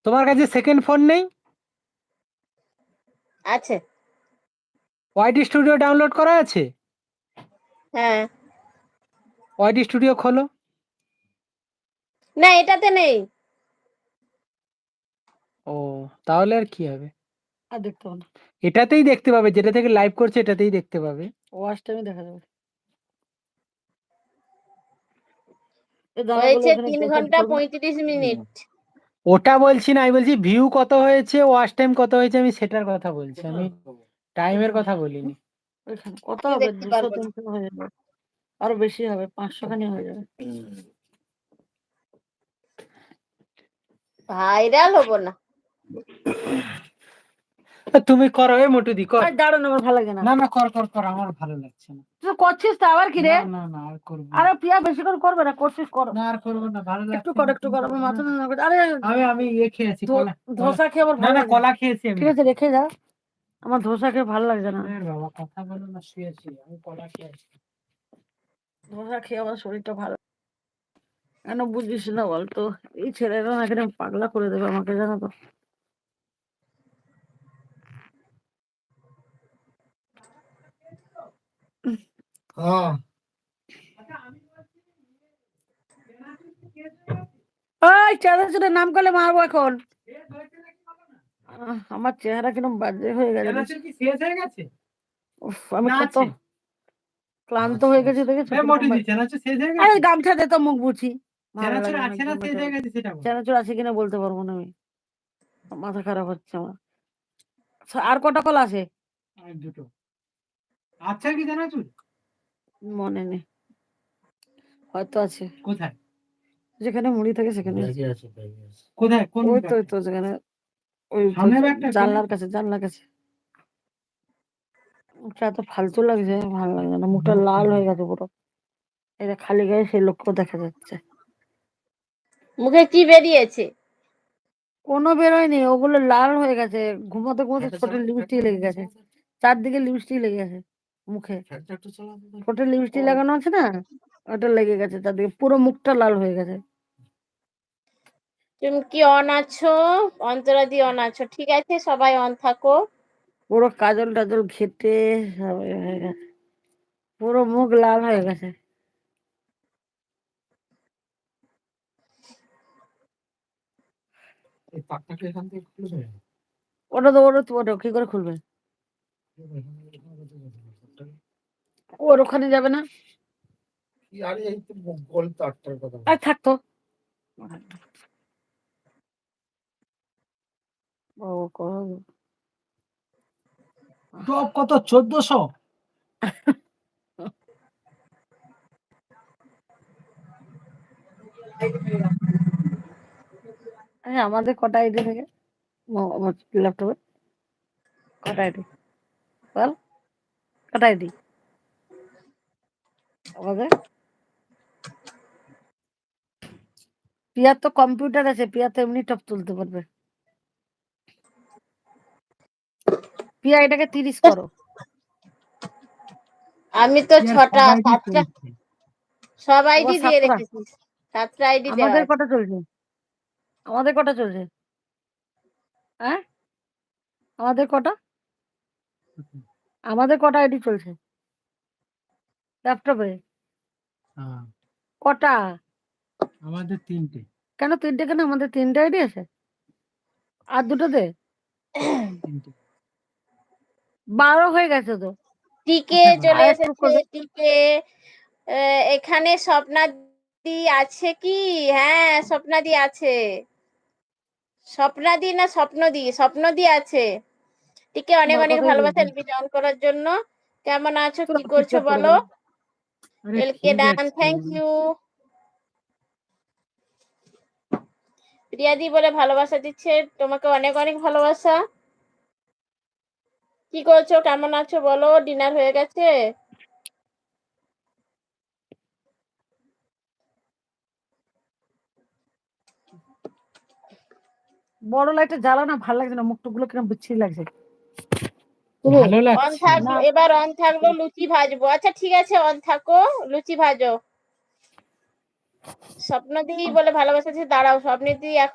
তোমার কাছে second phone নেই? আছে। ওয়াইটি স্টুডিও ডাউনলোড করা আছে? হ্যাঁ। ওয়াইটি স্টুডিও খোলো। না, এটাতে নেই। ও, তাহলে আর কি হবে? আর দেখতে হবে না, এটাতেই দেখতে পাবে, যেটা থেকে লাইভ করছে এটাতেই দেখতে পাবে। ওয়াচ টাইমে দেখা যাবে। হয়েছে 3 ঘন্টা 35 মিনিট। ওটা বলছি না, আমি বলছি ভিউ কত হয়েছে, ওয়াচ টাইম কত হয়েছে, আমি সেটার কথা বলছি, আমি টাইমের কথা বলিনি। কত আমি হবে? দেখতে পারবো 200-300 হয়ে যাবে, আরো বেশি হবে, 500 খানি হয়ে যাবে। ভাইরাল হবো না। তুমি করো, এ মোটু দি কর। দাঁড়ান, আমার ভালো লাগে না। না না, কর কর কর, আমার ভালো লাগছে না। তুই করছিস তো আবার কি রে? না না না, আর করব না। আরে প্রিয়া বেশি করে করবে না, করছিস কর। না, আর করব না, ভালো লাগছে একটু কর, একটু কর, আমার মাথা না করে। আরে আমি খেয়েছি কলা। ধোসা খেয়ে আমার না ভালো না, লাগে। কলা খেয়েছি আমি। ঠিক আছে, রেখে যা, আমার ধোসা খেয়ে ভালো লাগছে না। বাবা কথা বলো না, শুয়েছি আমি, কলা খেয়েছি। ধোসা খেয়ে আমার শরীরটা ভালো কেন বুঝিস না বলতো? এই ছেলেরা না এখানে পাগলা করে দেবে আমাকে, জানো তো। হ্যাঁ, ওই চানাচুরের নাম করলে মারবো এখন। আমার চেহারা কিরম বাজে হয়ে গেছে। কি শেষ হয়ে গেছে? উফ, আমি না, কত আছে। ক্লান্ত হয়ে গেছি দেখেছো? মোটু দি, চানাচুর শেষ হয়ে আরে গেছে? গামছা দে তো, মুখ বুঝি। ভালো চানাচুর লাগে না আছে না, শেষ হয়ে গেছে সেটা বল। চানাচুর আছে কিনা বলতে পারবো না আমি, মাথা খারাপ হচ্ছে আমার। আর কটা কল আছে? আর দুটো। আচ্ছা, কি চানাচুর? মনে নেই, হয়তো আছে। কোথায়? যেখানে মুড়ি থাকে সেখানে কোথায়, কোন ওই ব্যাগটা? তো যেখানে ওই সামনের ব্যাগটা? জানলার কাছে, জানলার কাছে। মুখটা এত ফালতু লাগছে, ভালো লাগছে না, মুখটা লাল হয়ে গেছে পুরো। এটা খালি গায়ে সেই লোককেও দেখা যাচ্ছে। মুখে কি বেরিয়েছে? কোনো বেরোয়নি, ওগুলো লাল হয়ে গেছে। ঘুমাতে ঘুমাতে ঠোঁটে লিপস্টিক লেগে গেছে, চারদিকে লিপস্টিক লেগে গেছে মুখে। ঠোঁটে লিপস্টিক লাগানো আছে না, ওটা লেগে গেছে চারদিকে, পুরো মুখটা লাল হয়ে গেছে। তুমি কি অন আছো? অন্তরা দি অন আছো, ঠিক আছে, সবাই অন থাকো। পুরো কাজল টাজল ঘেটে সব এ হয়ে গেছে, পুরো মুখ লাল হয়ে গেছে। ওটা কি করে খুলবে? ওর ওখানে যাবে না, আর থাকতো। কত? 1400? আমাদের কটা আইডি থাকে ল্যাপটপে? কটা আইডি বল, কটা আইডি আমাদের? পিয়ার তো কম্পিউটার আছে, পিয়া তো এমনি টপ তুলতে পারবে। পিয়া এটাকে 30 করো। আমি তো 6টা 7টা সব আইডি দিয়ে 7টা। রেখেছি, 7টা আইডি দেওয়া আমাদের আছে। কটা চলছে? আমাদের কটা চলছে? হ্যাঁ, আমাদের কটা? আমাদের কটা আইডি চলছে ল্যাপটপে? কটা? আমাদের 3টে। কেন 3টে? কেন আমাদের 3টে আইডি আছে, আর দুটোতে 12 হয়ে গেছে তো। টিকে চলে আর একটু এসেছে, করবে। টিকে। এখানে স্বপ্নাদি আছে কি? হ্যাঁ, স্বপ্নাদি আছে। স্বপ্নাদি না স্বপ্নদি? স্বপ্নদি আছে। টিকে অনেক অনেক কথাই ভালোবাসা বলছি, এলবি ডাউন করার জন্য। কেমন আছো, চলো কি করছো ঠিকঠাক করে বলো? দেবো। এলকে ডান, থ্যাংক ইউ। প্রিয়াদি বলে ভালোবাসা দিচ্ছে, তোমাকে অনেক অনেক ভালোবাসা। কি করছো, কেমন আছো বলো? ডিনার হয়ে গেছে? বড় লাইটে জ্বালা না, ভালো লাগছে না, মুখ টুকগুলো কিরম বিচ্ছিরি লাগছে। ভালো অন লাগছে থাকলো, না। এবার অন থাকলো, লুচি ভাজবো। আচ্ছা ঠিক আছে, অন থাকো, লুচি ভাজো। স্বপ্নদি বলে ভালোবাসা দিচ্ছে, দাঁড়াও, স্বপ্নদি